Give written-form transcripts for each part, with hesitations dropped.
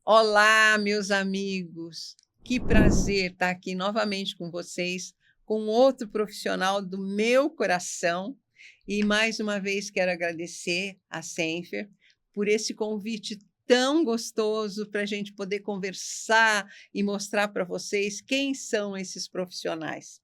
Olá, meus amigos. Que prazer estar aqui novamente com vocês, com outro profissional do meu coração. E mais uma vez quero agradecer a Senfer por esse convite tão gostoso para a gente poder conversar e mostrar para vocês quem são esses profissionais.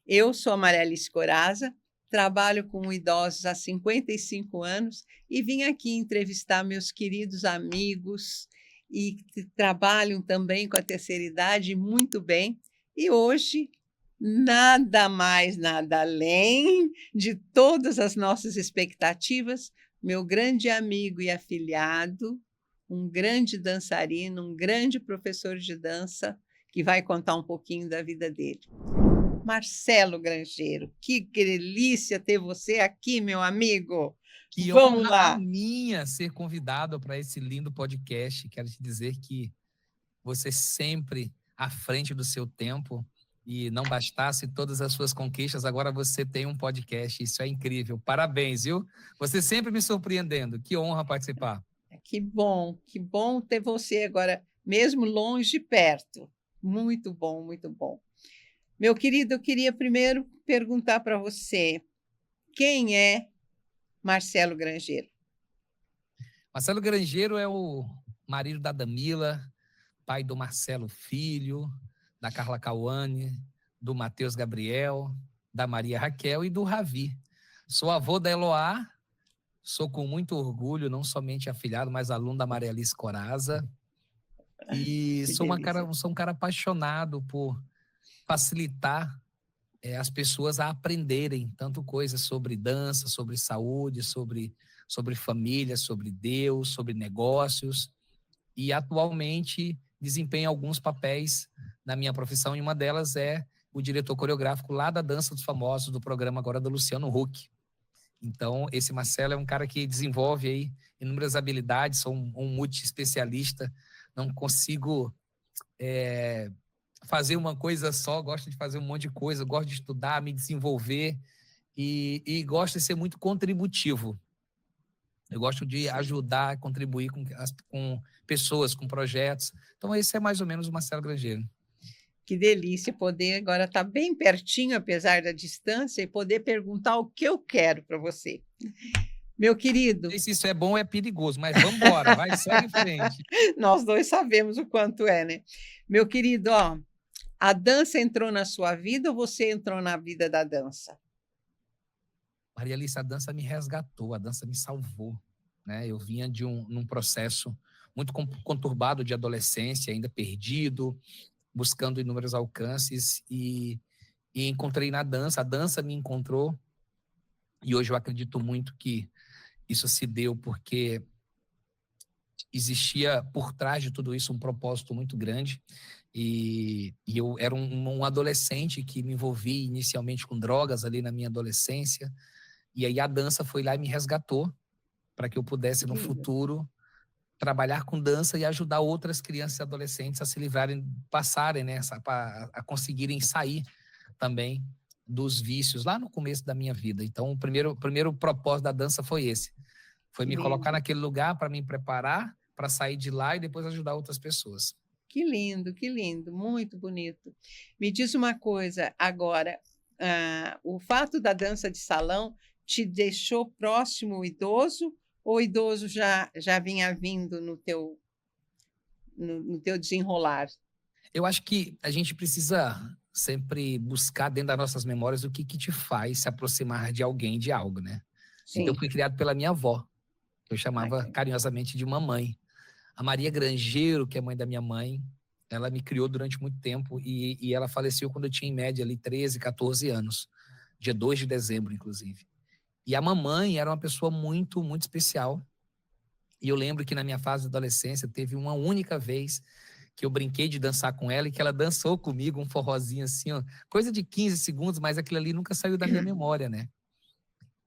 Eu sou a Maria Alice Corazza, trabalho com idosos há 55 anos e vim aqui entrevistar meus queridos amigos e que trabalham também com a terceira idade muito bem. E hoje, nada mais, nada além de todas as nossas expectativas, meu grande amigo e afilhado, um grande dançarino, um grande professor de dança, que vai contar um pouquinho da vida dele. Marcelo Grangeiro, que delícia ter você aqui, meu amigo. Que Vamos honra a lá. minha ser convidado para esse lindo podcast. Quero te dizer que você sempre à frente do seu tempo e não bastasse todas as suas conquistas, agora você tem um podcast. Isso é incrível. Parabéns, viu? Você sempre me surpreendendo. Que honra participar. Que bom ter você agora, mesmo longe e perto. Muito bom, muito bom. Meu querido, eu queria primeiro perguntar para você, quem é Marcelo Grangeiro? Marcelo Grangeiro é o marido da Damila, pai do Marcelo Filho, da Carla Cauane, do Matheus Gabriel, da Maria Raquel e do Ravi. Sou avô da Eloá, sou com muito orgulho, não somente afilhado, mas aluno da Maria Alice Corazza. E Que sou delícia. sou um cara apaixonado por facilitar as pessoas a aprenderem tanto coisas sobre dança, sobre saúde, sobre família, sobre Deus, sobre negócios. E atualmente desempenho alguns papéis na minha profissão, e uma delas é o diretor coreográfico lá da Dança dos Famosos, do programa agora do Luciano Huck. Então, esse Marcelo é um cara que desenvolve aí inúmeras habilidades, sou um multi-especialista, não consigo fazer uma coisa só, gosto de fazer um monte de coisa, gosto de estudar, me desenvolver e gosto de ser muito contributivo. Eu gosto de ajudar, contribuir com pessoas, com projetos. Então, esse é mais ou menos o Marcelo Grangeiro. Que delícia poder agora estar bem pertinho, apesar da distância, e poder perguntar o que eu quero para você. Meu querido. Não sei se isso é bom ou é perigoso, mas vamos embora, vai, segue em frente. Nós dois sabemos o quanto é, né? Meu querido, ó, a dança entrou na sua vida ou você entrou na vida da dança? Maria Alice, a dança me resgatou, a dança me salvou. Né? Eu vinha num processo muito conturbado de adolescência, ainda perdido, buscando inúmeros alcances e encontrei na dança, a dança me encontrou e hoje eu acredito muito que isso se deu porque existia por trás de tudo isso um propósito muito grande e eu era um adolescente que me envolvi inicialmente com drogas ali na minha adolescência e aí a dança foi lá e me resgatou para que eu pudesse no futuro trabalhar com dança e ajudar outras crianças e adolescentes a se livrarem, passarem, né, a conseguirem sair também dos vícios lá no começo da minha vida. Então, o primeiro propósito da dança foi esse. Foi me colocar naquele lugar para me preparar, para sair de lá e depois ajudar outras pessoas. Que lindo, muito bonito. Me diz uma coisa agora, o fato da dança de salão te deixou próximo ao idoso ou o idoso já vinha vindo no teu desenrolar? Eu acho que a gente precisa sempre buscar dentro das nossas memórias o que te faz se aproximar de alguém, de algo, né? Sim. Então, eu fui criado pela minha avó, que eu chamava carinhosamente de mamãe. A Maria Grangeiro, que é mãe da minha mãe, ela me criou durante muito tempo e ela faleceu quando eu tinha, em média, ali 13, 14 anos. Dia 2 de dezembro, inclusive. E a mamãe era uma pessoa muito, muito especial. E eu lembro que na minha fase de adolescência teve uma única vez que eu brinquei de dançar com ela e que ela dançou comigo um forrozinho assim, ó, coisa de 15 segundos, mas aquilo ali nunca saiu da minha memória, né?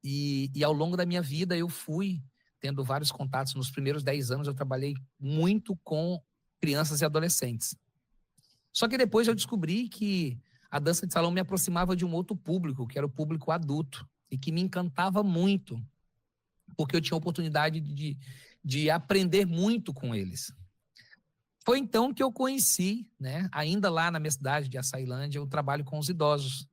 E ao longo da minha vida eu fui tendo vários contatos. Nos primeiros 10 anos eu trabalhei muito com crianças e adolescentes. Só que depois eu descobri que a dança de salão me aproximava de um outro público, que era o público adulto, e que me encantava muito, porque eu tinha a oportunidade de aprender muito com eles. Foi então que eu conheci, né, ainda lá na minha cidade de Açailândia, o trabalho com os idosos.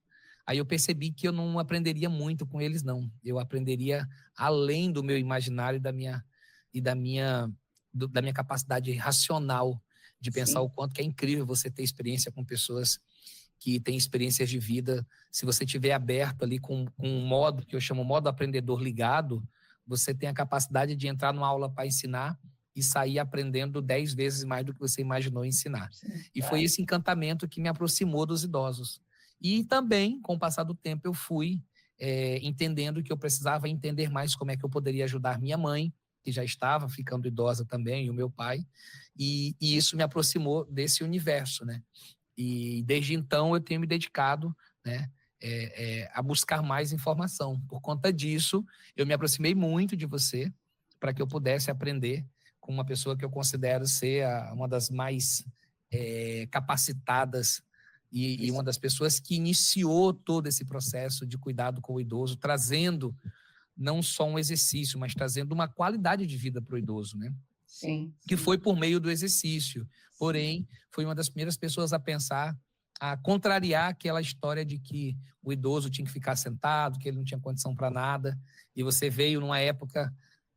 Aí eu percebi que eu não aprenderia muito com eles, não. Eu aprenderia além do meu imaginário e da minha capacidade racional de pensar Sim, o quanto que é incrível você ter experiência com pessoas que têm experiências de vida. Se você tiver aberto ali com um modo que eu chamo modo aprendedor ligado, você tem a capacidade de entrar numa aula para ensinar e sair aprendendo 10 vezes mais do que você imaginou ensinar. sim, E foi esse encantamento que me aproximou dos idosos. E também, com o passar do tempo, eu fui entendendo que eu precisava entender mais como é que eu poderia ajudar minha mãe, que já estava ficando idosa também, e o meu pai, e isso me aproximou desse universo, né? E desde então eu tenho me dedicado, né, a buscar mais informação. Por conta disso, eu me aproximei muito de você para que eu pudesse aprender com uma pessoa que eu considero ser uma das mais capacitadas e uma das pessoas que iniciou todo esse processo de cuidado com o idoso, trazendo não só um exercício, mas trazendo uma qualidade de vida para o idoso, né? sim, Que sim, foi por meio do exercício. sim. Porém, foi uma das primeiras pessoas a pensar, a contrariar aquela história de que o idoso tinha que ficar sentado, que ele não tinha condição para nada. E você veio, numa época,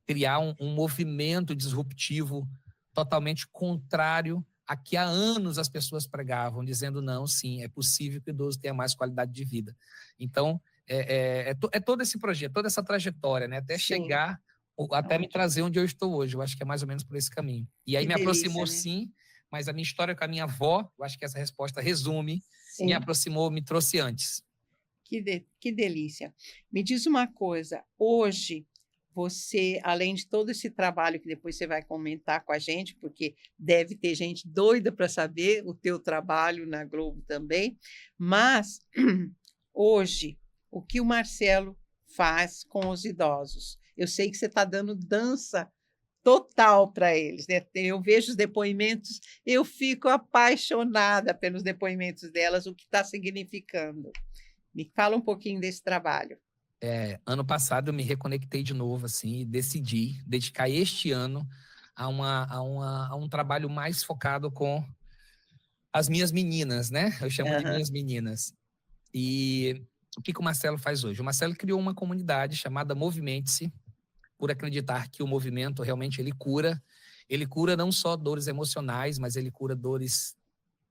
criar um movimento disruptivo totalmente contrário a que há anos as pessoas pregavam, dizendo, não, sim, é possível que o idoso tenha mais qualidade de vida. Então, todo esse projeto, toda essa trajetória, né, até Sim, chegar, até me ótimo. trazer onde eu estou hoje. Eu acho que é mais ou menos por esse caminho. E aí Que me delícia, aproximou, né? sim, mas a minha história com a minha avó, eu acho que essa resposta resume, me Sim, aproximou, me trouxe antes. que delícia. Me diz uma coisa, hoje você, além de todo esse trabalho que depois você vai comentar com a gente, porque deve ter gente doida para saber o teu trabalho na Globo também, mas hoje, o que o Marcelo faz com os idosos? Eu sei que você está dando dança total para eles, né? Eu vejo os depoimentos, eu fico apaixonada pelos depoimentos delas, o que está significando. Me fala um pouquinho desse trabalho. Ano passado eu me reconectei de novo, assim, e decidi dedicar este ano a um trabalho mais focado com as minhas meninas, né? Eu chamo de Aham, minhas meninas. E o que o Marcelo faz hoje? O Marcelo criou uma comunidade chamada Movimente-se, por acreditar que o movimento realmente ele cura. Ele cura não só dores emocionais, mas ele cura dores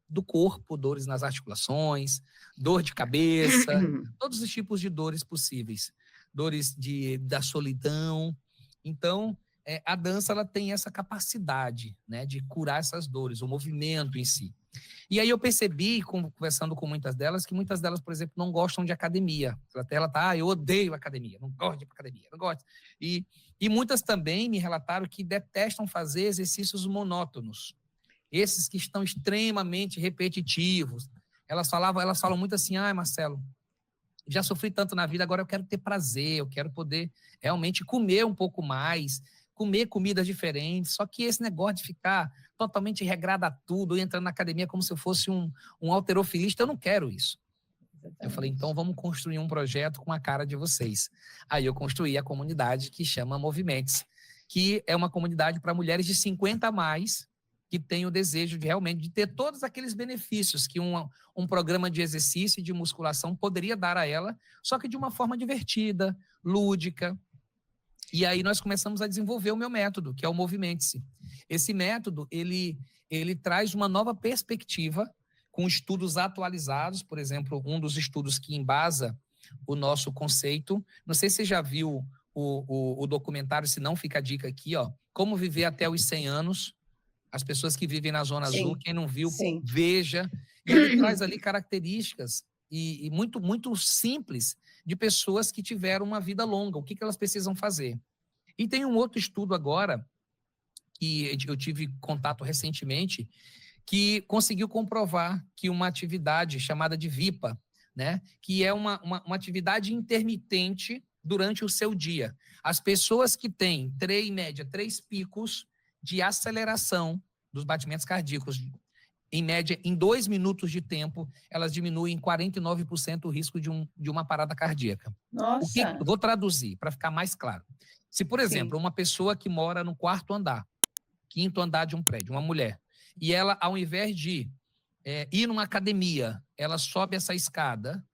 do corpo, dores nas articulações, dor de cabeça, todos os tipos de dores possíveis, dores da solidão. Então, a dança ela tem essa capacidade, né, de curar essas dores, o movimento em si. E aí eu percebi, conversando com muitas delas, que muitas delas, por exemplo, não gostam de academia. Até ela tá, eu odeio academia, não gosto de academia, não gosto. E muitas também me relataram que detestam fazer exercícios monótonos, esses que estão extremamente repetitivos. Elas falam muito assim, Marcelo, já sofri tanto na vida, agora eu quero ter prazer, eu quero poder realmente comer um pouco mais, comer comidas diferentes, só que esse negócio de ficar totalmente regrado a tudo, entrando na academia como se eu fosse um halterofilista, eu não quero isso. Eu falei, então exatamente. vamos construir um projeto com a cara de vocês. Aí eu construí a comunidade que chama Movimentos, que é uma comunidade para mulheres de 50 a mais, que têm o desejo de realmente de ter todos aqueles benefícios que um programa de exercício e de musculação poderia dar a ela, só que de uma forma divertida, lúdica. E aí nós começamos a desenvolver o meu método, que é o Movimente-se. Esse método, ele traz uma nova perspectiva com estudos atualizados, por exemplo, um dos estudos que embasa o nosso conceito. Não sei se você já viu o documentário, se não fica a dica aqui, ó, Como Viver Até os 100 Anos, as pessoas que vivem na Zona Azul, Sim, quem não viu, sim. veja. E ele traz ali características e muito, muito simples de pessoas que tiveram uma vida longa, o que elas precisam fazer. E tem um outro estudo agora, que eu tive contato recentemente, que conseguiu comprovar que uma atividade chamada de VIPA, né, que é uma atividade intermitente durante o seu dia. As pessoas que têm, em média, 3 picos de aceleração dos batimentos cardíacos, em média, em 2 minutos de tempo, elas diminuem 49% o risco de uma parada cardíaca. Nossa, Vou traduzir para ficar mais claro. Se, por exemplo, sim, uma pessoa que mora no 4º andar, 5º andar de um prédio, uma mulher, e ela, ao invés de ir numa academia, ela sobe essa escada,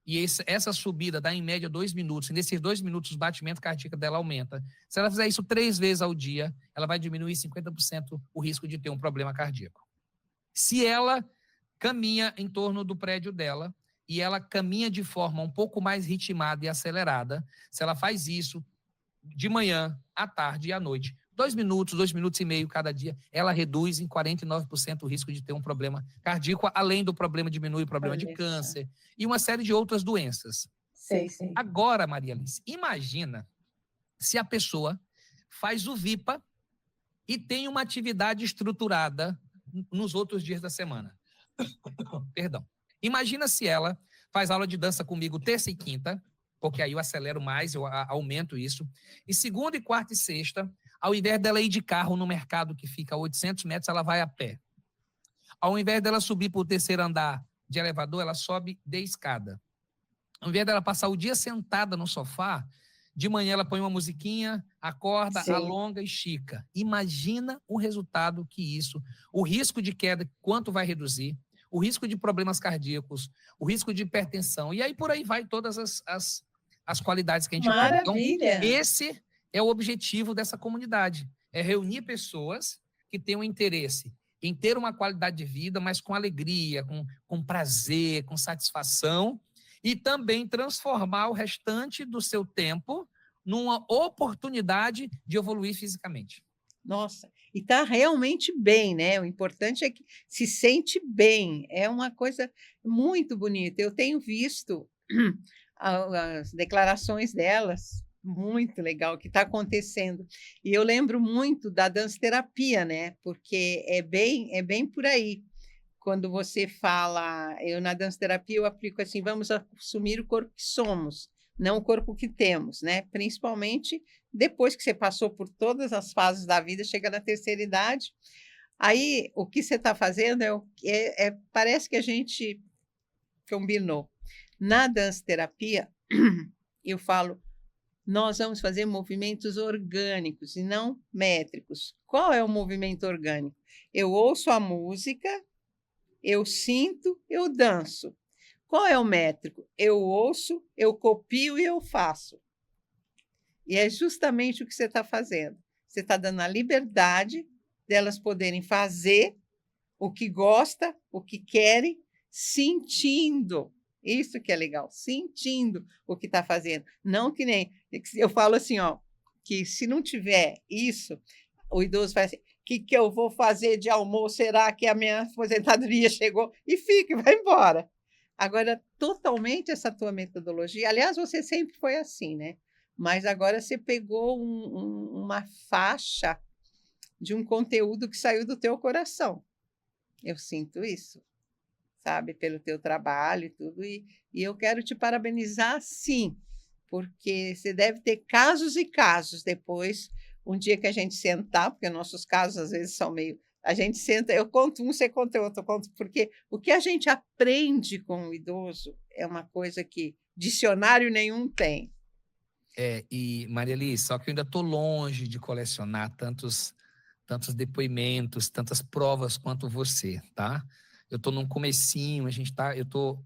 e essa subida dá em média 2 minutos, e nesses 2 minutos o batimento cardíaco dela aumenta. Se ela fizer isso 3 vezes ao dia, ela vai diminuir 50% o risco de ter um problema cardíaco. Se ela caminha em torno do prédio dela, e ela caminha de forma um pouco mais ritmada e acelerada, se ela faz isso de manhã, à tarde e à noite, 2 minutos, 2 minutos e meio cada dia, ela reduz em 49% o risco de ter um problema cardíaco, além do problema, diminui o problema de câncer e uma série de outras doenças. Sei. Agora, Maria Alice, imagina se a pessoa faz o VIPA e tem uma atividade estruturada nos outros dias da semana. Perdão. Imagina se ela faz aula de dança comigo terça e quinta, porque aí eu acelero mais, eu aumento isso. E segunda, e quarta e sexta, ao invés dela ir de carro no mercado que fica a 800 metros, ela vai a pé. Ao invés dela subir para o terceiro andar de elevador, ela sobe de escada. Ao invés dela passar o dia sentada no sofá, de manhã ela põe uma musiquinha, acorda, alonga e estica. Imagina o resultado que isso, o risco de queda, quanto vai reduzir, o risco de problemas cardíacos, o risco de hipertensão, e aí por aí vai todas as qualidades que a gente quer. Então, esse é o objetivo dessa comunidade, é reunir pessoas que tenham interesse em ter uma qualidade de vida, mas com alegria, com prazer, com satisfação, e também transformar o restante do seu tempo numa oportunidade de evoluir fisicamente. Nossa, e está realmente bem, né? O importante é que se sente bem, é uma coisa muito bonita. Eu tenho visto as declarações delas, muito legal o que está acontecendo. E eu lembro muito da dança terapia, né? Porque é bem por aí. Quando você fala, eu na dança terapia eu aplico assim, vamos assumir o corpo que somos, não o corpo que temos, né? Principalmente depois que você passou por todas as fases da vida, chega na terceira idade, aí o que você está fazendo parece que a gente combinou. Na dança terapia, eu falo, nós vamos fazer movimentos orgânicos e não métricos. Qual é o movimento orgânico? Eu ouço a música, eu sinto, eu danço. Qual é o métrico? Eu ouço, eu copio e eu faço. E é justamente o que você está fazendo. Você está dando a liberdade delas poderem fazer o que gosta, o que querem, sentindo. Isso que é legal, sentindo o que está fazendo. Não que nem... Eu falo assim, ó, que se não tiver isso, o idoso vai assim, o que eu vou fazer de almoço? Será que a minha aposentadoria chegou? E fica, vai embora. Agora, totalmente essa tua metodologia, aliás, você sempre foi assim, né? Mas agora você pegou uma faixa de um conteúdo que saiu do teu coração. Eu sinto isso, sabe? Pelo teu trabalho e tudo. E eu quero te parabenizar, sim, porque você deve ter casos e casos depois, um dia que a gente sentar, porque nossos casos às vezes são meio... A gente senta, eu conto um, você conta outro, eu conto, porque o que a gente aprende com o idoso é uma coisa que dicionário nenhum tem. E, Maria Alice, só que eu ainda estou longe de colecionar tantos depoimentos, tantas provas quanto você, tá? Eu estou num comecinho, eu estou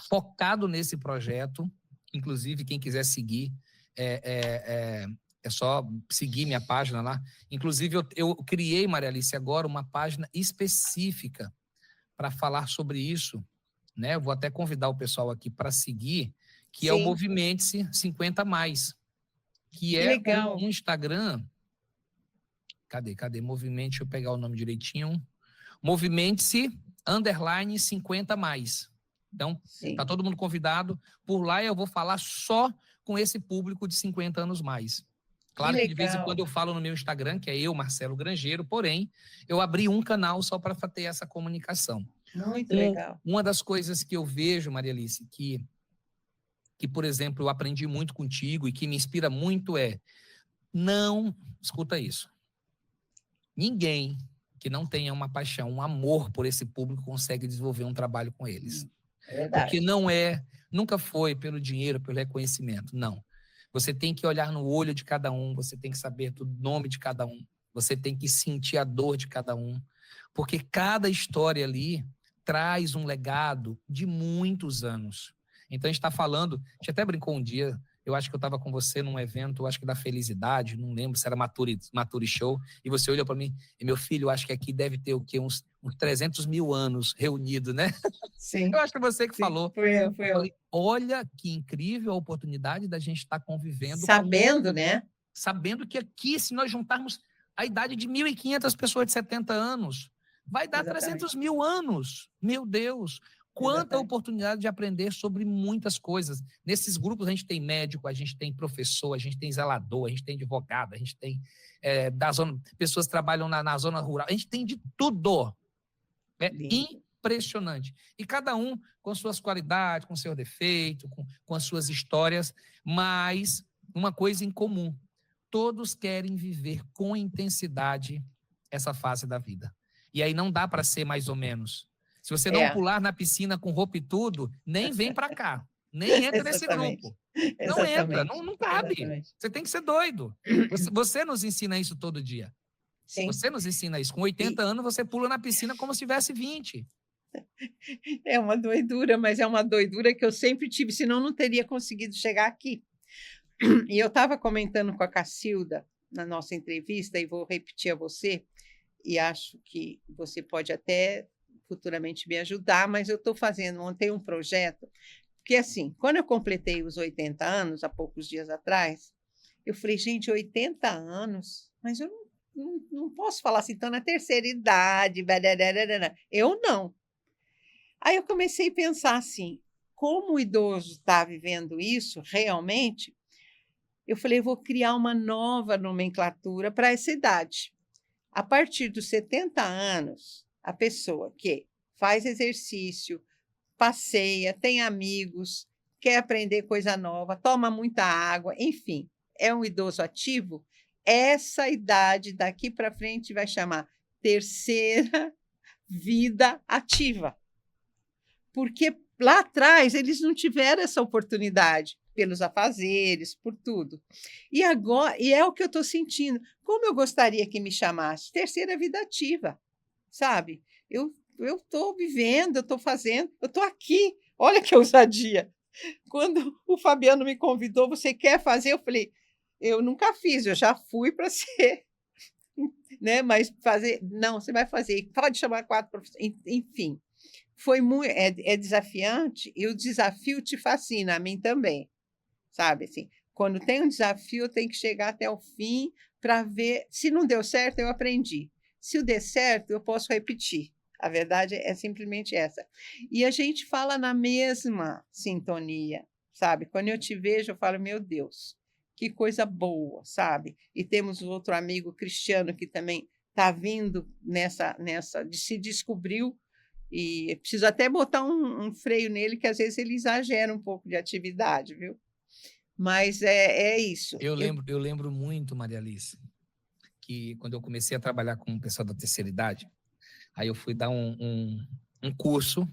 focado nesse projeto, inclusive quem quiser seguir, é só seguir minha página lá. Inclusive, eu criei, Maria Alice, agora uma página específica para falar sobre isso, né? Eu vou até convidar o pessoal aqui para seguir, que é o Movimente-se 50+, que é um Instagram... Cadê? Movimente, deixa eu pegar o nome direitinho. Movimente-se _50+. Então, está todo mundo convidado. Por lá eu vou falar só com esse público de 50 anos mais. Claro que de vez em quando eu falo no meu Instagram, que é eu, Marcelo Grangeiro, porém, eu abri um canal só para ter essa comunicação. Muito legal. Uma das coisas que eu vejo, Maria Alice, que, por exemplo, eu aprendi muito contigo e que me inspira muito escuta isso, ninguém que não tenha uma paixão, um amor por esse público consegue desenvolver um trabalho com eles. Porque nunca foi pelo dinheiro, pelo reconhecimento, não. Você tem que olhar no olho de cada um, você tem que saber do nome de cada um, você tem que sentir a dor de cada um, porque cada história ali traz um legado de muitos anos. Então, a gente está falando, a gente até brincou um dia, eu acho que eu estava com você num evento, eu acho que da Felicidade, não lembro se era Maturi Show, e você olhou para mim, e meu filho, eu acho que aqui deve ter o quê? Uns 300 mil anos reunidos, né? Sim, Eu acho que você que sim, falou. fui Eu eu. falei, olha que incrível a oportunidade da gente estar convivendo Sabendo, né? sabendo que aqui, se nós juntarmos a idade de 1.500 pessoas de 70 anos, vai dar Exatamente. 300 mil anos. Meu Deus! Quanta Exatamente. oportunidade de aprender sobre muitas coisas. Nesses grupos a gente tem médico, a gente tem professor, a gente tem zelador, a gente tem advogado, a gente tem pessoas que trabalham na zona rural, a gente tem de tudo. É Lindo. impressionante. E cada um com suas qualidades, com seu defeito, com as suas histórias, mas uma coisa em comum. Todos querem viver com intensidade essa fase da vida. E aí não dá para ser mais ou menos. Se você não pular na piscina com roupa e tudo, nem vem para cá. Nem entra nesse grupo. Não entra, não cabe. Exatamente. Você tem que ser doido. Você nos ensina isso todo dia. Sim. Você nos ensina isso. Com 80 anos, você pula na piscina como se tivesse 20. É uma doidura, mas é uma doidura que eu sempre tive, senão não teria conseguido chegar aqui. E eu estava comentando com a Cacilda na nossa entrevista, e vou repetir a você, e acho que você pode até futuramente me ajudar, mas eu estou montei um projeto, porque assim, quando eu completei os 80 anos, há poucos dias atrás, eu falei, gente, 80 anos, mas eu não posso falar assim, estou na terceira idade, barararara. Eu não. Aí eu comecei a pensar assim, como o idoso está vivendo isso realmente, eu falei, vou criar uma nova nomenclatura para essa idade. A partir dos 70 anos, a pessoa que faz exercício, passeia, tem amigos, quer aprender coisa nova, toma muita água, enfim, é um idoso ativo, essa idade daqui para frente vai chamar terceira vida ativa. Porque lá atrás eles não tiveram essa oportunidade, pelos afazeres, por tudo. E agora, e é o que eu estou sentindo. Como eu gostaria que me chamasse terceira vida ativa, sabe? Eu estou vivendo, eu estou fazendo, eu estou aqui. Olha que ousadia. Quando o Fabiano me convidou, você quer fazer? Eu falei, eu nunca fiz, eu já fui para ser, né? Mas fazer, não, você vai fazer. Pode chamar 4 professores, enfim. Foi muito, é desafiante e o desafio te fascina, a mim também, sabe? Assim, quando tem um desafio, eu tenho que chegar até o fim para ver. Se não deu certo, eu aprendi. Se o der certo, eu posso repetir. A verdade é simplesmente essa. E a gente fala na mesma sintonia, sabe? Quando eu te vejo, eu falo, meu Deus, que coisa boa, sabe? E temos outro amigo Cristiano que também está vindo nessa, se descobriu. E preciso até botar um freio nele, que às vezes ele exagera um pouco de atividade, viu? Mas é isso. Eu lembro muito, Maria Alice, que quando eu comecei a trabalhar com o pessoal da terceira idade, aí eu fui dar um curso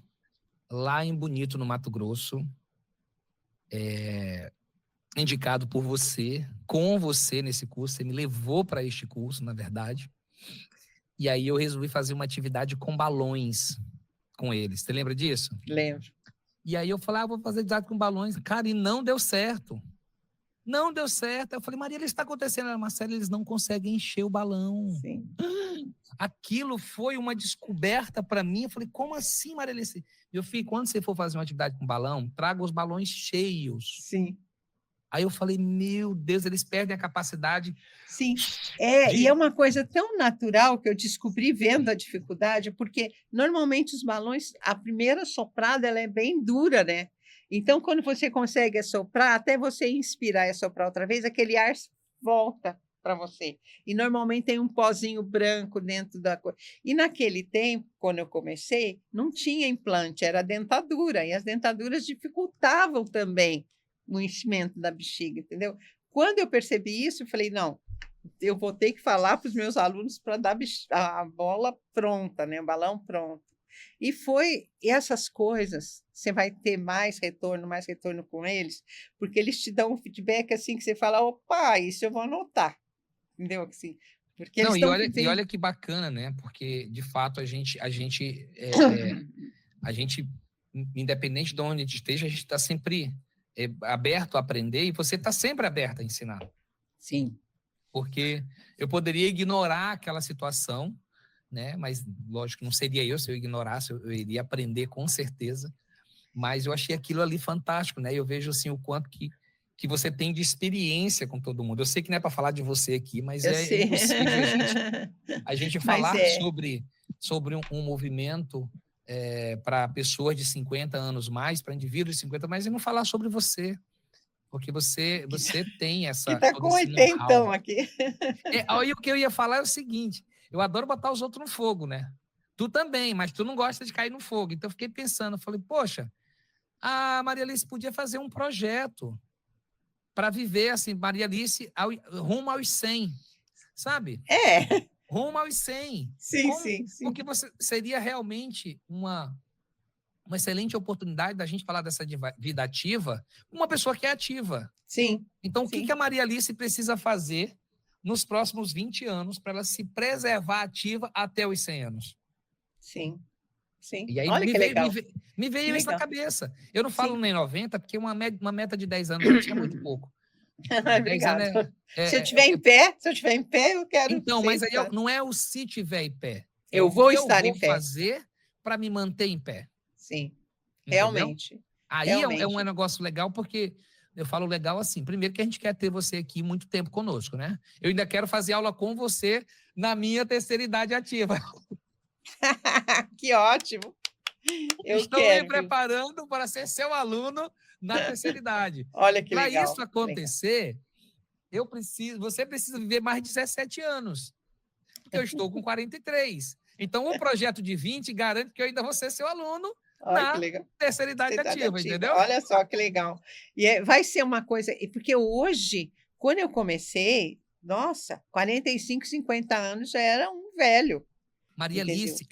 lá em Bonito, no Mato Grosso, indicado por você, com você nesse curso, você me levou para este curso, na verdade, e aí eu resolvi fazer uma atividade com balões com eles. Você lembra disso? Lembro. E aí eu falei, vou fazer atividade com balões. Cara, e não deu certo. Não deu certo. Eu falei, Maria, isso está acontecendo. Marcelo, eles não conseguem encher o balão. Sim. Aquilo foi uma descoberta para mim. Eu falei, como assim, Maria Alice? Meu filho, quando você for fazer uma atividade com balão, traga os balões cheios. Sim. Aí eu falei, meu Deus, eles perdem a capacidade. Sim, e é uma coisa tão natural que eu descobri vendo a dificuldade, porque normalmente os balões, a primeira soprada ela é bem dura, né? Então, quando você consegue assoprar, até você inspirar e assoprar outra vez, aquele ar volta para você. E normalmente tem um pozinho branco dentro da coisa. E naquele tempo, quando eu comecei, não tinha implante, era dentadura, e as dentaduras dificultavam também o enchimento da bexiga, entendeu? Quando eu percebi isso, eu falei, não, eu vou ter que falar para os meus alunos para dar a bola pronta, né? O balão pronto. E essas coisas, você vai ter mais retorno com eles, porque eles te dão um feedback assim que você fala, opa, isso eu vou anotar, entendeu? Assim, Porque eles Não, estão e olha que bacana, né? Porque, de fato, a gente, independente de onde a gente esteja, a gente está sempre aberto a aprender e você está sempre aberto a ensinar. Sim. Porque eu poderia ignorar aquela situação, né? Mas, lógico, não seria eu se eu ignorasse, eu iria aprender com certeza. Mas eu achei aquilo ali fantástico, né? Eu vejo, assim, o quanto que você tem de experiência com todo mundo. Eu sei que não é para falar de você aqui, mas Eu é sei. impossível a gente Mas falar é. sobre um movimento para pessoas de 50 anos mais, para indivíduos de 50 mais, e não falar sobre você. Porque você tem Que tá todo com esse know-how. 80 aqui. Aí o que eu ia falar é o seguinte: eu adoro botar os outros no fogo, né? Tu também, mas tu não gosta de cair no fogo. Então eu fiquei pensando, falei, poxa, a Maria Alice podia fazer um projeto para viver assim, Maria Alice rumo aos 100, sabe? É. Rumo aos 100. Sim, Como? sim, sim. Porque você seria realmente uma excelente oportunidade da gente falar dessa vida ativa, uma pessoa que é ativa. Sim. Então, o que Sim. a Maria Alice precisa fazer nos próximos 20 anos para ela se preservar ativa até os 100 anos? Sim. Sim. E aí Olha que legal. me Que veio isso na legal. cabeça. Eu não falo Sim. nem 90, porque uma meta de 10 anos 20 é muito pouco. 10 anos Obrigada. Se eu é, tiver em pé, eu quero Então, mas sempre aí estar. não é o se tiver em pé, é Eu o vou que eu estar vou em pé. fazer para me manter em pé. Sim. Entendeu? Realmente. Aí é um Realmente. negócio legal, porque eu falo legal assim. Primeiro, que a gente quer ter você aqui muito tempo conosco, né? Eu ainda quero fazer aula com você na minha terceira idade ativa. Que ótimo. Eu Estou me quero, viu? preparando para ser seu aluno na terceira idade. Olha que Para isso legal. Legal. acontecer, você precisa viver mais de 17 anos, porque eu estou com 43. Então, o projeto de 20 garante que eu ainda vou ser seu aluno Olha que na legal. terceira idade Cidade ativa, ativa. entendeu? Olha só que legal. E vai ser uma coisa. Porque hoje, quando eu comecei, nossa, 45, 50 anos já era um velho. Maria Entendeu? Alice,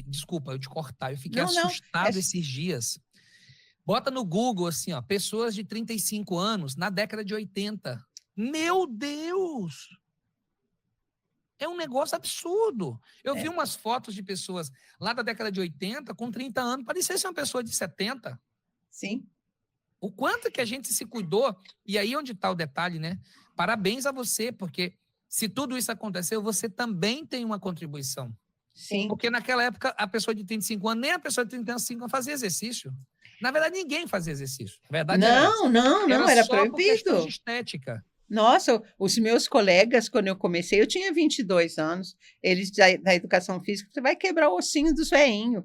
desculpa eu te cortar, eu fiquei Não, não. É, assustado esses dias. Bota no Google assim, ó, pessoas de 35 anos na década de 80. Meu Deus! É um negócio absurdo. Eu vi é, umas fotos de pessoas lá da década de 80 com 30 anos, parecia ser uma pessoa de 70. sim, O quanto que a gente se cuidou, e aí onde está o detalhe, né? Parabéns a você, porque se tudo isso aconteceu, você também tem uma contribuição. sim. Porque naquela época, a pessoa de 35 anos, nem a pessoa de 35 anos fazia exercício. Na verdade, ninguém fazia exercício. A verdade era essa. Não, não, Era não, era só por questões de proibido. estética. Nossa, os meus colegas, quando eu comecei, eu tinha 22 anos, eles da educação física, você vai quebrar o ossinho dos veinhos.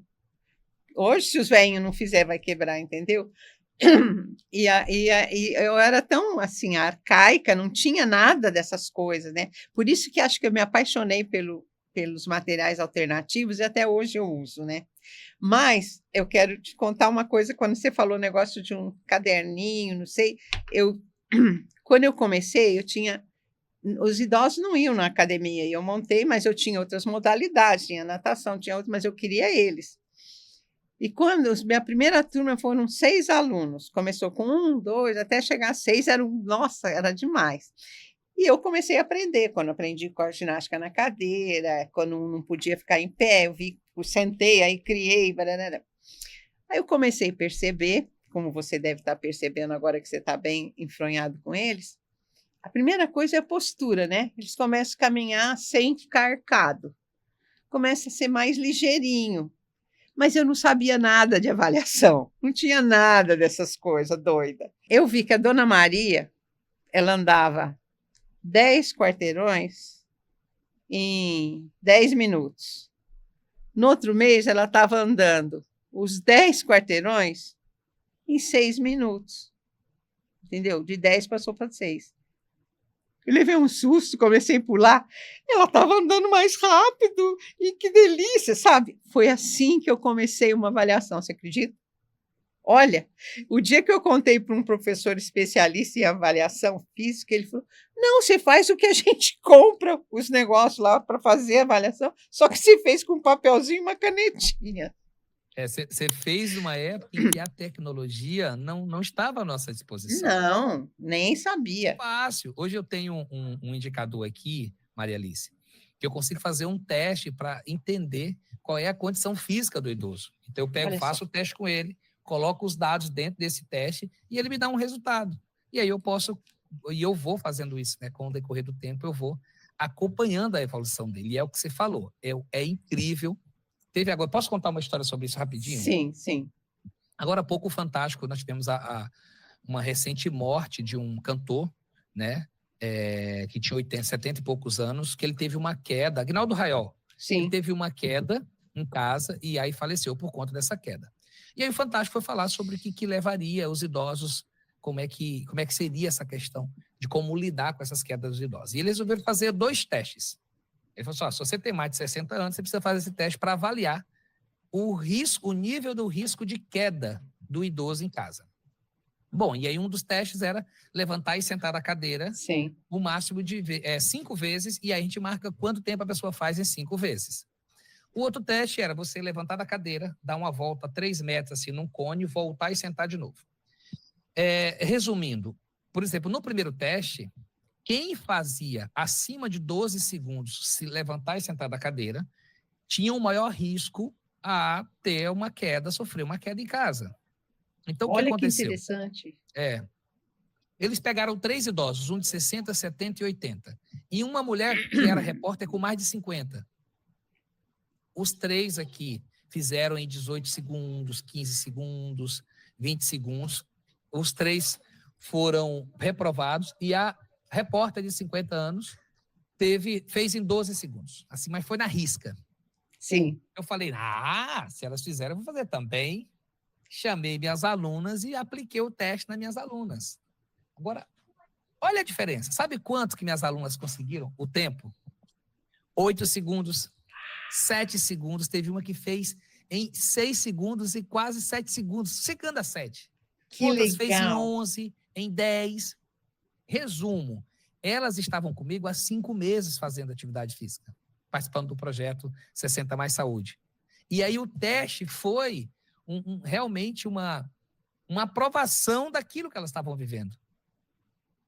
Hoje, se os veinhos não fizer, vai quebrar, entendeu? E eu era tão assim arcaica, não tinha nada dessas coisas, né? Por isso que acho que eu me apaixonei pelos materiais alternativos e até hoje eu uso, né? Mas eu quero te contar uma coisa, quando você falou o negócio de um caderninho, não sei, eu quando eu comecei, os idosos não iam na academia, e eu montei, mas eu tinha outras modalidades, tinha natação, tinha outras, mas eu queria eles. E quando minha primeira turma foram 6 alunos, começou com 1, 2, até chegar a 6, nossa, era demais. E eu comecei a aprender, quando aprendi com a ginástica na cadeira, quando não podia ficar em pé, eu sentei, aí criei, bararara. Aí eu comecei a perceber, como você deve estar percebendo agora que você está bem enfronhado com eles, a primeira coisa é a postura, né? Eles começam a caminhar sem ficar arcado, começa a ser mais ligeirinho. Mas eu não sabia nada de avaliação, não tinha nada dessas coisas doidas. Eu vi que a dona Maria, ela andava 10 quarteirões em 10 minutos. No outro mês, ela estava andando os 10 quarteirões em 6 minutos. Entendeu? De 10 passou para 6. Eu levei um susto, comecei a pular. Ela estava andando mais rápido. E que delícia, sabe? Foi assim que eu comecei uma avaliação, você acredita? Olha, o dia que eu contei para um professor especialista em avaliação física, ele falou: não, você faz o que a gente compra os negócios lá para fazer a avaliação, só que você fez com um papelzinho e uma canetinha. Você fez uma época em que a tecnologia não estava à nossa disposição. Não, nem sabia. Fácil. Hoje eu tenho um indicador aqui, Maria Alice, que eu consigo fazer um teste para entender qual é a condição física do idoso. Então, eu pego, faço o teste com ele, coloco os dados dentro desse teste e ele me dá um resultado. E aí eu vou fazendo isso, né? Com o decorrer do tempo, eu vou acompanhando a evolução dele. E é o que você falou, é incrível. Agora, posso contar uma história sobre isso rapidinho? Sim, sim. Agora há pouco, o Fantástico, nós tivemos uma recente morte de um cantor, né? Que tinha 70 e poucos anos, que ele teve uma queda, Aguinaldo Raiol. Sim. Ele teve uma queda em casa e aí faleceu por conta dessa queda. E aí o Fantástico foi falar sobre o que levaria os idosos, como é que seria essa questão de como lidar com essas quedas dos idosos. E eles resolveram fazer 2 testes. Ele falou assim, se você tem mais de 60 anos, você precisa fazer esse teste para avaliar o nível do risco de queda do idoso em casa. Bom, e aí um dos testes era levantar e sentar da cadeira o máximo de 5 vezes, e aí a gente marca quanto tempo a pessoa faz em 5 vezes. O outro teste era você levantar da cadeira, dar uma volta 3 metros assim, num cone, voltar e sentar de novo. Resumindo, por exemplo, no primeiro teste, quem fazia acima de 12 segundos se levantar e sentar da cadeira tinha um maior risco a ter uma queda, sofrer uma queda em casa. Então, olha, o que aconteceu? Que interessante. Eles pegaram 3 idosos, um de 60, 70 e 80, e uma mulher que era repórter com mais de 50. Os 3 aqui fizeram em 18 segundos, 15 segundos, 20 segundos. Os 3 foram reprovados e a repórter de 50 anos fez em 12 segundos. Assim, mas foi na risca. Sim. Eu falei, se elas fizeram, eu vou fazer também. Chamei minhas alunas e apliquei o teste nas minhas alunas. Agora, olha a diferença. Sabe quanto que minhas alunas conseguiram? O tempo? 8 segundos, 7 segundos. Teve uma que fez em 6 segundos e quase 7 segundos, chegando a 7. Outras fez em 11, em 10. Resumo, elas estavam comigo há 5 meses fazendo atividade física, participando do projeto 60 Mais Saúde. E aí o teste foi realmente uma aprovação daquilo que elas estavam vivendo.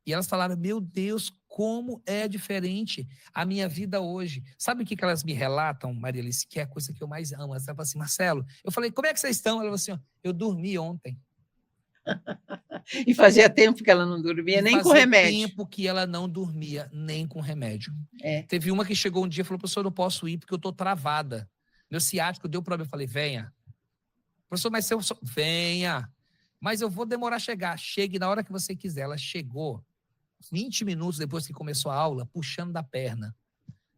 E elas falaram, meu Deus, como é diferente a minha vida hoje. Sabe o que elas me relatam, Maria Alice, que é a coisa que eu mais amo? Elas falam assim, Marcelo, eu falei, como é que vocês estão? Ela falou assim, eu dormi ontem. E fazia tempo que ela não dormia, nem com remédio. Fazia tempo que ela não dormia, nem com remédio. Teve uma que chegou um dia e falou, professor, eu não posso ir porque eu estou travada. Meu ciático deu problema. Eu falei, venha. Professor, mas se eu... Venha. Mas eu vou demorar a chegar. Chegue na hora que você quiser. Ela chegou 20 minutos depois que começou a aula, puxando da perna.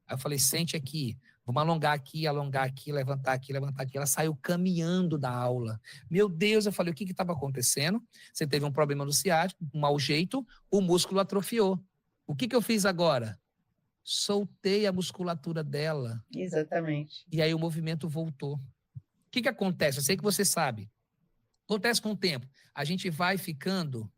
Aí eu falei, sente aqui. Vamos alongar aqui, levantar aqui, levantar aqui. Ela saiu caminhando da aula. Meu Deus, eu falei, o que estava acontecendo? Você teve um problema no ciático, um mau jeito, o músculo atrofiou. O que eu fiz agora? Soltei a musculatura dela. Exatamente. E aí o movimento voltou. O que acontece? Eu sei que você sabe. Acontece com o tempo. A gente vai ficando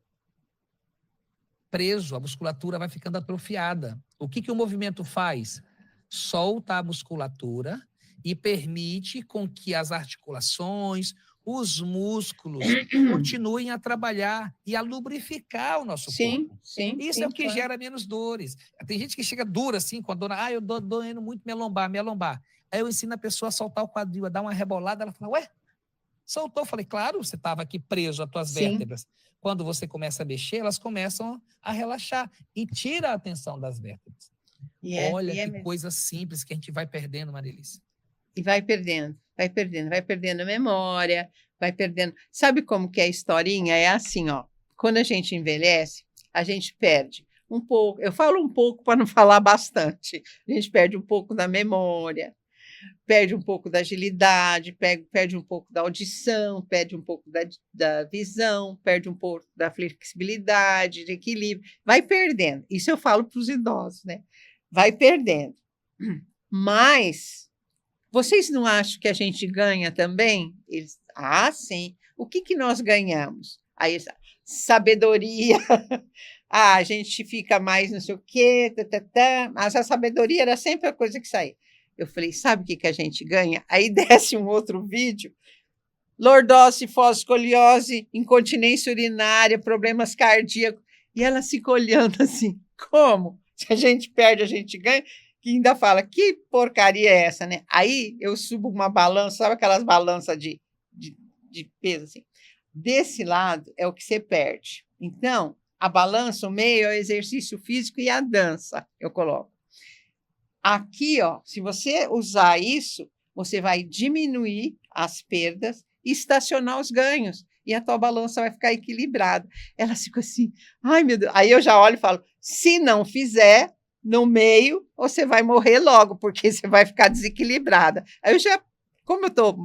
preso, a musculatura vai ficando atrofiada. O que o movimento faz? Solta a musculatura e permite com que as articulações, os músculos continuem a trabalhar e a lubrificar o nosso corpo. Isso é o que gera menos dores. Tem gente que chega dura assim, com a dor, eu estou doendo muito minha lombar. Aí eu ensino a pessoa a soltar o quadril, a dar uma rebolada, ela fala, ué, soltou? Eu falei, claro, você estava aqui preso às tuas vértebras. Quando você começa a mexer, elas começam a relaxar e tira a atenção das vértebras. Olha que coisa simples que a gente vai perdendo, Marilice. E vai perdendo a memória, vai perdendo. Sabe como que é a historinha? É assim, ó. Quando a gente envelhece, a gente perde um pouco. Eu falo um pouco para não falar bastante. A gente perde um pouco da memória, perde um pouco da agilidade, perde um pouco da audição, perde um pouco da visão, perde um pouco da flexibilidade, de equilíbrio. Vai perdendo. Isso eu falo para os idosos, né? Vai perdendo. Mas vocês não acham que a gente ganha também? Eles, sim. O que nós ganhamos? Aí, sabedoria. A gente fica mais não sei o quê. Mas a sabedoria era sempre a coisa que saía. Eu falei, sabe o que a gente ganha? Aí desce um outro vídeo. Lordose, foscoliose, incontinência urinária, problemas cardíacos. E ela fica olhando assim, como? Se a gente perde, a gente ganha. que ainda fala, que porcaria é essa, né? Aí eu subo uma balança, sabe aquelas balanças de peso, assim? Desse lado é o que você perde. Então, a balança, o meio é o exercício físico e a dança, eu coloco. Aqui, ó, se você usar isso, você vai diminuir as perdas e estacionar os ganhos. E a tua balança vai ficar equilibrada. Ela fica assim, ai meu Deus. Aí eu já olho e falo: se não fizer no meio, você vai morrer logo, porque você vai ficar desequilibrada. Aí eu já, como eu estou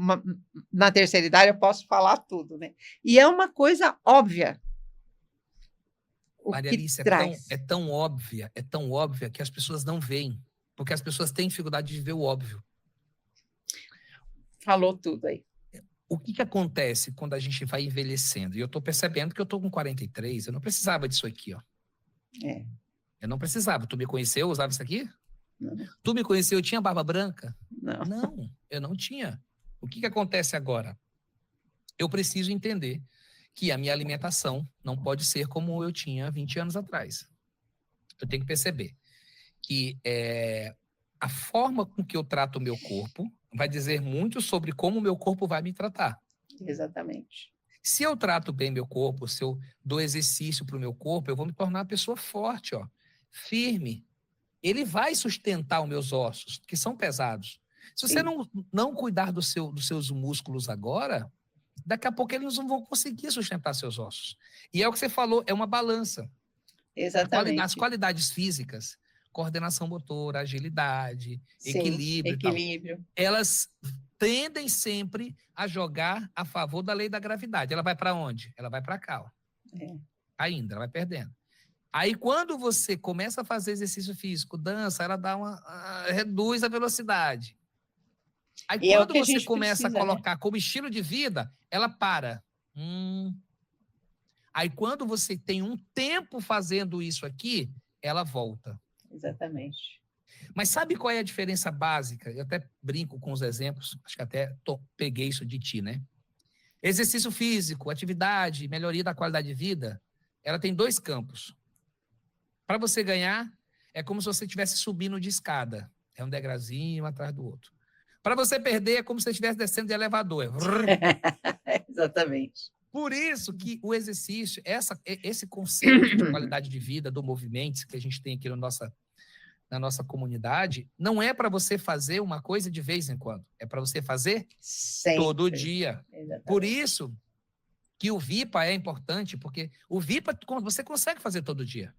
na terceira idade, eu posso falar tudo, né? E é uma coisa óbvia. Maria Alice, é tão óbvia que as pessoas não veem, porque as pessoas têm dificuldade de ver o óbvio. Falou tudo aí. O que acontece quando a gente vai envelhecendo? E eu estou percebendo que eu estou com 43, eu não precisava disso aqui, ó. É. Eu não precisava. Tu me conheceu, eu usava isso aqui? Não. Tu me conheceu, eu tinha barba branca? Não. Não, eu não tinha. O que acontece agora? Eu preciso entender que a minha alimentação não pode ser como eu tinha 20 anos atrás. Eu tenho que perceber que a forma com que eu trato o meu corpo vai dizer muito sobre como o meu corpo vai me tratar. Exatamente. Se eu trato bem meu corpo, se eu dou exercício para o meu corpo, eu vou me tornar uma pessoa forte, ó, firme. Ele vai sustentar os meus ossos, que são pesados. Se você não cuidar dos seus músculos agora, daqui a pouco eles não vão conseguir sustentar seus ossos. E é o que você falou, é uma balança. Exatamente. As qualidades físicas, coordenação motora, agilidade, equilíbrio. Elas tendem sempre a jogar a favor da lei da gravidade. Ela vai para onde? Ela vai para cá. Ó. Ainda, ela vai perdendo. Aí, quando você começa a fazer exercício físico, dança, ela reduz a velocidade. Aí, quando você começa a colocar como estilo de vida, ela para. Aí, quando você tem um tempo fazendo isso aqui, ela volta. Exatamente. Mas sabe qual é a diferença básica? Eu até brinco com os exemplos, acho que até peguei isso de ti, né? Exercício físico, atividade, melhoria da qualidade de vida, ela tem 2 campos. Para você ganhar, é como se você estivesse subindo de escada. É um degrauzinho atrás do outro. Para você perder, é como se você estivesse descendo de elevador. Exatamente. Por isso que o exercício, esse conceito de qualidade de vida, do movimento que a gente tem aqui na nossa comunidade, não é para você fazer uma coisa de vez em quando. É para você fazer sempre, todo dia. Exatamente. Por isso que o VIPA é importante, porque o VIPA você consegue fazer todo dia.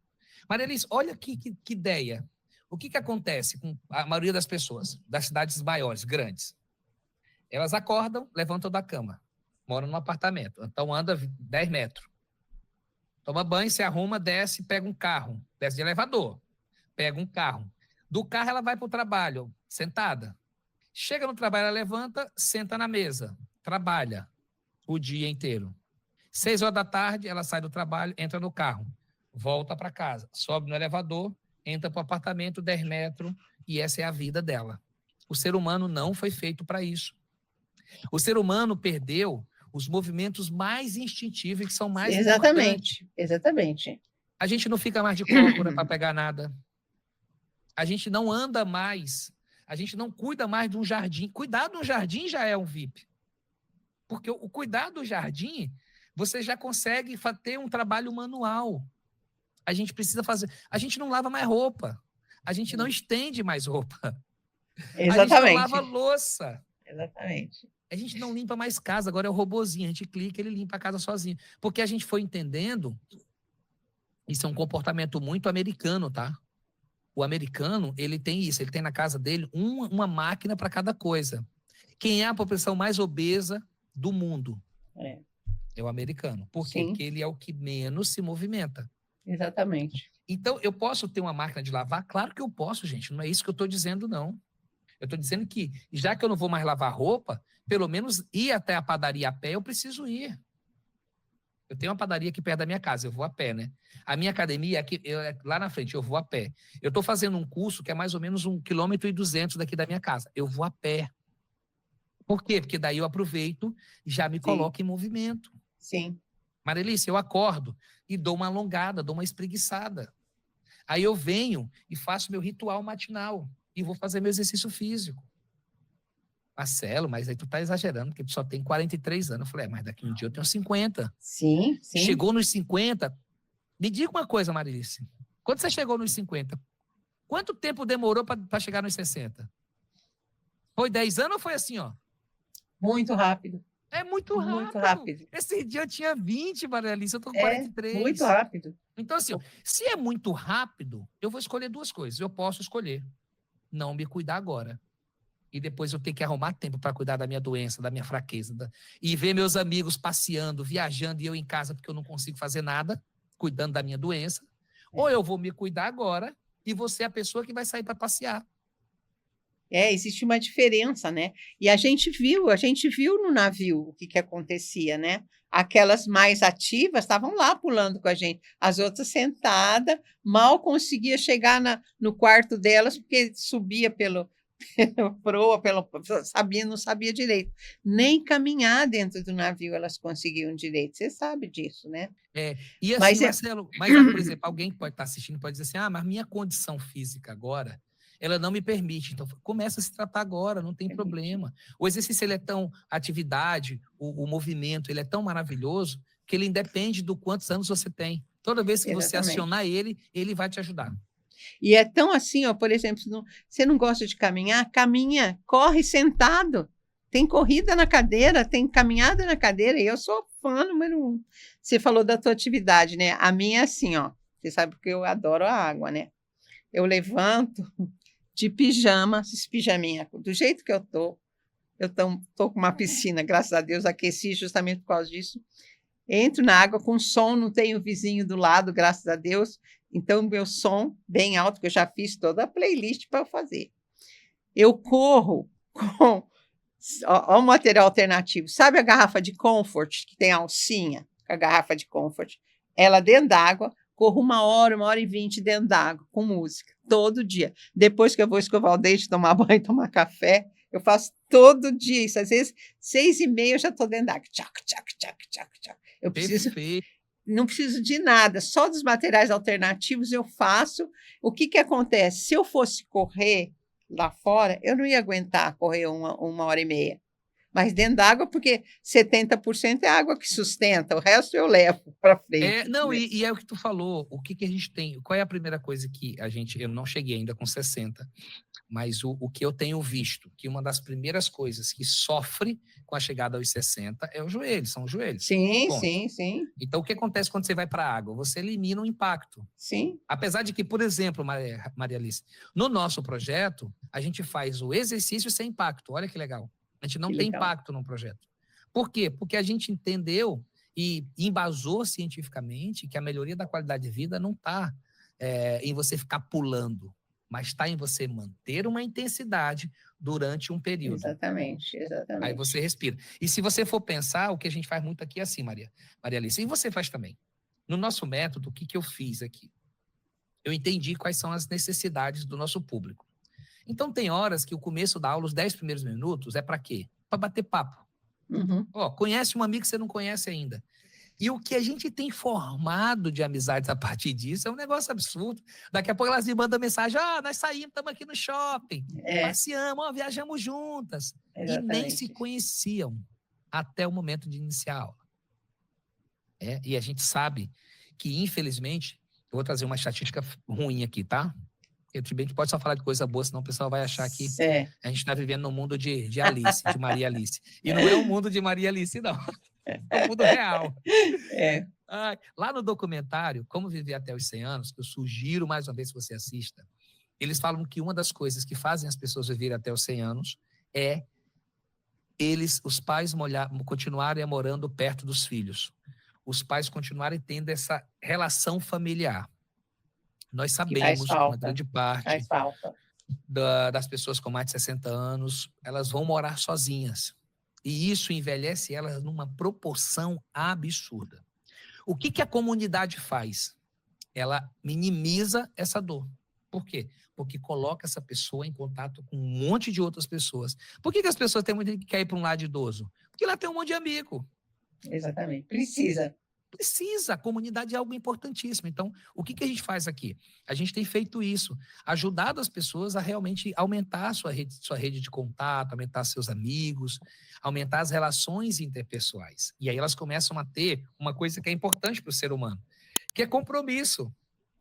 Maria Alice, olha que ideia. O que acontece com a maioria das pessoas, das cidades maiores, grandes? Elas acordam, levantam da cama, moram num apartamento, então anda 10 metros. Toma banho, se arruma, desce, pega um carro, desce de elevador, pega um carro. Do carro ela vai para o trabalho, sentada. Chega no trabalho, ela levanta, senta na mesa, trabalha o dia inteiro. 6 horas da tarde, ela sai do trabalho, entra no carro, volta para casa, sobe no elevador, entra para o apartamento, 10 metros, e essa é a vida dela. O ser humano não foi feito para isso. O ser humano perdeu os movimentos mais instintivos, que são mais importantes. Exatamente. A gente não fica mais de cócora para pegar nada. A gente não anda mais. A gente não cuida mais de um jardim. Cuidar de um jardim já é um VIP. Porque o cuidar do jardim, você já consegue ter um trabalho manual. A gente precisa fazer... A gente não lava mais roupa. A gente não estende mais roupa. Exatamente. A gente não lava louça. Exatamente. A gente não limpa mais casa, agora é o robozinho. A gente clica, ele limpa a casa sozinho. Porque a gente foi entendendo... Isso é um comportamento muito americano, tá? O americano, ele tem isso. Ele tem na casa dele uma máquina para cada coisa. Quem é a população mais obesa do mundo? É o americano. Por quê? Porque ele é o que menos se movimenta. Exatamente. Então, eu posso ter uma máquina de lavar? Claro que eu posso, gente. Não é isso que eu estou dizendo, não. Eu estou dizendo que, já que eu não vou mais lavar roupa, pelo menos ir até a padaria a pé, eu preciso ir. Eu tenho uma padaria aqui perto da minha casa, eu vou a pé, né? A minha academia aqui, lá na frente, eu vou a pé. Eu estou fazendo um curso que é mais ou menos 1,2 km daqui da minha casa. Eu vou a pé. Por quê? Porque daí eu aproveito e já me coloco em movimento. Sim. Maria Alice, eu acordo e dou uma alongada, dou uma espreguiçada. Aí eu venho e faço meu ritual matinal. e vou fazer meu exercício físico. Marcelo, mas aí tu tá exagerando, porque tu só tem 43 anos. Eu falei, mas daqui um dia eu tenho 50. Sim, sim. Chegou nos 50, me diga uma coisa, Marilice. Quando você chegou nos 50, quanto tempo demorou para chegar nos 60? Foi 10 anos ou foi assim, ó? Muito rápido. É muito rápido. Muito rápido. Esse dia eu tinha 20, Marilice, eu tô com 43. Muito rápido. Então, assim, ó, se é muito rápido, eu vou escolher duas coisas. Eu posso escolher não me cuidar agora. E depois eu ter que arrumar tempo para cuidar da minha doença, da minha fraqueza. E ver meus amigos passeando, viajando, e eu em casa porque eu não consigo fazer nada, cuidando da minha doença. Ou eu vou me cuidar agora e vou ser a pessoa que vai sair para passear. Existe uma diferença, né? E a gente viu no navio o que acontecia, né? Aquelas mais ativas estavam lá pulando com a gente, as outras sentadas, mal conseguia chegar no quarto delas, porque subia pelo proa, não sabia direito. Nem caminhar dentro do navio elas conseguiam direito. Você sabe disso, né? E assim, Marcelo, mas, por exemplo, alguém que pode estar assistindo pode dizer assim, mas minha condição física agora, ela não me permite. Então, começa a se tratar agora, não tem problema. O exercício, ele é tão atividade, o movimento, ele é tão maravilhoso, que ele independe do quantos anos você tem. Toda vez que você acionar ele vai te ajudar. E é tão assim, ó, por exemplo, você não gosta de caminhar? Caminha, corre sentado. Tem corrida na cadeira, tem caminhada na cadeira, e eu sou fã número 1. Você falou da tua atividade, né? A minha é assim, ó. Você sabe que eu adoro a água, né? Eu levanto de pijama, esse pijaminha, do jeito que eu tô com uma piscina, graças a Deus, aqueci justamente por causa disso. Entro na água com som, não tenho vizinho do lado, graças a Deus. Então, meu som bem alto, que eu já fiz toda a playlist para fazer. Eu corro com o material alternativo. Sabe a garrafa de Comfort, que tem a alcinha? A garrafa de Comfort. Ela dentro d'água, corro 1h20 dentro d'água, com música, todo dia. Depois que eu vou escovar o dente, tomar banho, tomar café, eu faço todo dia isso. Às vezes, 6h30 eu já estou dentro d'água. Tchac, tchac, tchac, tchac, tchac. Eu preciso... Não preciso de nada, só dos materiais alternativos eu faço. O que acontece? Se eu fosse correr lá fora, eu não ia aguentar correr 1h30. Mas dentro d'água, porque 70% é água que sustenta, o resto eu levo para frente. E é o que tu falou, o que a gente tem, qual é a primeira coisa que eu não cheguei ainda com 60, mas o que eu tenho visto, que uma das primeiras coisas que sofre com a chegada aos 60 é o joelho, são os joelhos. Sim, sim. Então, o que acontece quando você vai para a água? Você elimina o impacto. Sim. Apesar de que, por exemplo, Maria Alice, no nosso projeto, a gente faz o exercício sem impacto. Olha que legal. A gente não tem impacto no projeto. Por quê? Porque a gente entendeu e embasou cientificamente que a melhoria da qualidade de vida não está em você ficar pulando, mas está em você manter uma intensidade durante um período. Exatamente. Aí você respira. E se você for pensar, o que a gente faz muito aqui é assim, Maria Alice, e você faz também. No nosso método, o que eu fiz aqui? Eu entendi quais são as necessidades do nosso público. Então, tem horas que o começo da aula, os 10 primeiros minutos, é para quê? Para bater papo. Uhum. Conhece um amigo que você não conhece ainda. E o que a gente tem formado de amizades a partir disso é um negócio absurdo. Daqui a pouco elas me mandam mensagem, nós saímos, estamos aqui no shopping, passeamos, viajamos juntas. Exatamente. E nem se conheciam até o momento de iniciar a aula. E a gente sabe que, infelizmente, eu vou trazer uma estatística ruim aqui, tá? A gente pode só falar de coisa boa, senão o pessoal vai achar que a gente está vivendo num mundo de Alice, de Maria Alice. E não é um mundo de Maria Alice, não. É um mundo real. Lá no documentário, Como Viver Até os 100 Anos, que eu sugiro mais uma vez que você assista, eles falam que uma das coisas que fazem as pessoas viverem até os 100 anos é os pais continuarem morando perto dos filhos. Os pais continuarem tendo essa relação familiar. Nós sabemos que uma grande parte das pessoas com mais de 60 anos, elas vão morar sozinhas. E isso envelhece elas numa proporção absurda. O que a comunidade faz? Ela minimiza essa dor. Por quê? Porque coloca essa pessoa em contato com um monte de outras pessoas. Por que as pessoas têm muita gente que quer ir para um lar de idoso? Porque lá tem um monte de amigo. Exatamente. Precisa. Precisa, a comunidade é algo importantíssimo. Então, o que a gente faz aqui? A gente tem feito isso, ajudado as pessoas a realmente aumentar a sua rede de contato, aumentar seus amigos, aumentar as relações interpessoais. E aí elas começam a ter uma coisa que é importante para o ser humano, que é compromisso.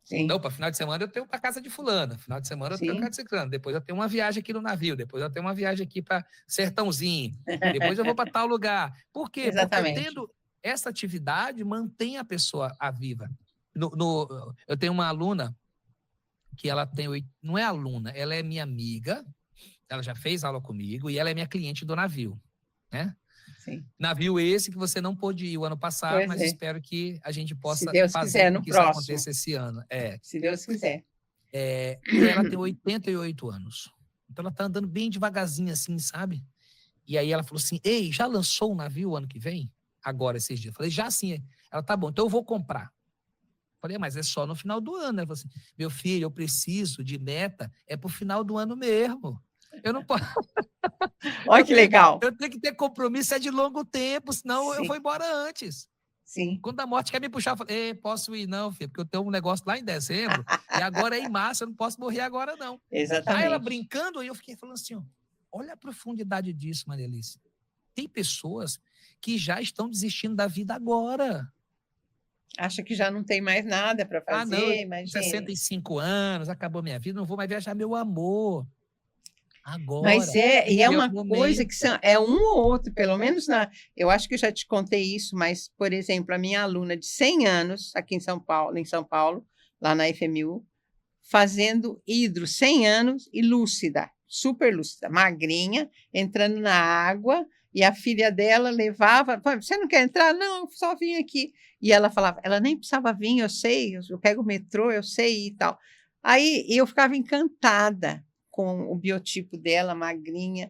Sim. Então, para final de semana eu tenho para casa de fulana, final de semana eu tenho para casa de ciclano, depois eu tenho uma viagem aqui no navio, depois eu tenho uma viagem aqui para Sertãozinho, depois eu vou para tal lugar. Por quê? Exatamente. Porque tendo essa atividade mantém a pessoa viva. Eu tenho uma aluna que ela tem, não é aluna, ela é minha amiga, ela já fez aula comigo e ela é minha cliente do navio, né? Sim. Navio esse que você não pôde ir o ano passado, mas espero que a gente possa fazer com que isso aconteça esse ano. Se Deus quiser. E ela tem 88 anos. Então ela tá andando bem devagarzinho assim, sabe? E aí ela falou assim, ei, já lançou o navio ano que vem? Agora, esses dias. Eu falei, já sim. Ela, tá bom, então eu vou comprar. Eu falei, mas é só no final do ano. Ela falou assim, meu filho, eu preciso de meta, é pro final do ano mesmo. Eu não posso... Olha que legal. Eu tenho que ter compromisso, é de longo tempo, senão eu vou embora antes. Sim. Quando a morte quer me puxar, eu falei, posso ir não, filho, porque eu tenho um negócio lá em dezembro, e agora é em março, eu não posso morrer agora não. Exatamente. Aí ela brincando, aí eu fiquei falando assim, ó, olha a profundidade disso, Maria Alice. Tem pessoas que já estão desistindo da vida agora. Acha que já não tem mais nada para fazer, não, 65 anos, acabou minha vida, não vou mais viajar, meu amor. Agora. Mas é uma coisa que é um ou outro, pelo menos eu acho que eu já te contei isso, mas, por exemplo, a minha aluna de 100 anos, aqui em São Paulo, lá na FMU, fazendo hidro, 100 anos e lúcida, super lúcida, magrinha, entrando na água, e a filha dela levava, você não quer entrar? Não, eu só vim aqui. E ela falava, ela nem precisava vir, eu sei, eu pego o metrô, eu sei e tal. Aí eu ficava encantada com o biotipo dela, magrinha,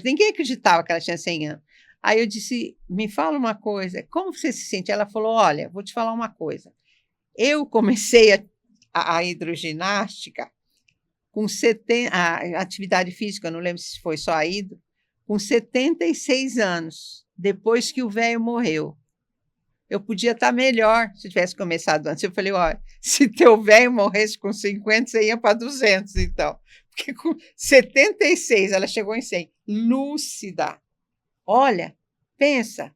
ninguém acreditava que ela tinha 100 anos. Aí eu disse, me fala uma coisa, como você se sente? Ela falou, olha, vou te falar uma coisa, eu comecei a hidroginástica com a atividade física, eu não lembro se foi só a hidro, com 76 anos, depois que o velho morreu. Eu podia estar melhor se tivesse começado antes. Eu falei, olha, se teu velho morresse com 50, você ia para 200, então. Porque com 76, ela chegou em 100. Lúcida. Olha, pensa.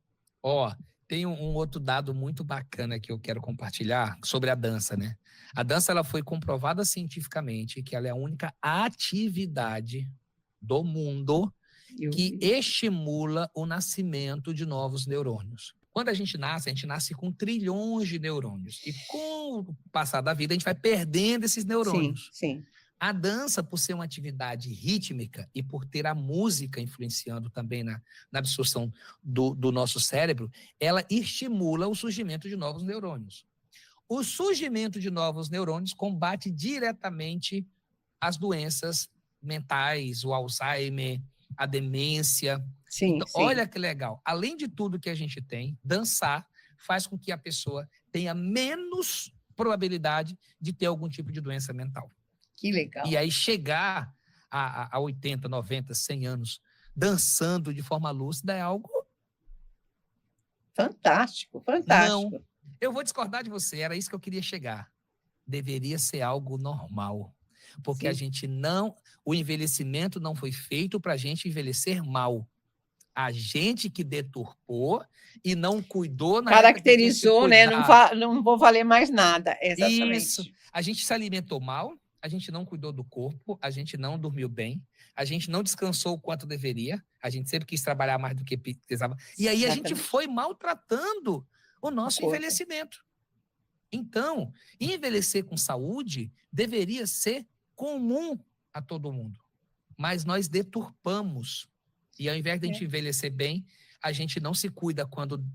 Tem um outro dado muito bacana que eu quero compartilhar sobre a dança, né? A dança ela foi comprovada cientificamente que ela é a única atividade do mundo que estimula o nascimento de novos neurônios. Quando a gente nasce com trilhões de neurônios. E com o passar da vida, a gente vai perdendo esses neurônios. Sim. A dança, por ser uma atividade rítmica e por ter a música influenciando também na absorção do nosso cérebro, ela estimula o surgimento de novos neurônios. O surgimento de novos neurônios combate diretamente as doenças mentais, o Alzheimer, a demência. Então, olha que legal. Além de tudo que a gente tem, dançar faz com que a pessoa tenha menos probabilidade de ter algum tipo de doença mental. Que legal. E aí chegar a 80, 90, 100 anos dançando de forma lúcida é algo... Fantástico. Não, eu vou discordar de você, era isso que eu queria chegar. Deveria ser algo normal. Porque a gente o envelhecimento não foi feito para a gente envelhecer mal. A gente que deturpou e não cuidou na caracterizou, né? Não vou valer mais nada. Exatamente. Isso. A gente se alimentou mal, a gente não cuidou do corpo, a gente não dormiu bem, a gente não descansou o quanto deveria, a gente sempre quis trabalhar mais do que precisava. E aí a gente foi maltratando o nosso envelhecimento. Então, envelhecer com saúde deveria ser comum a todo mundo. Mas nós deturpamos. E ao invés de a gente envelhecer bem, a gente não se cuida quando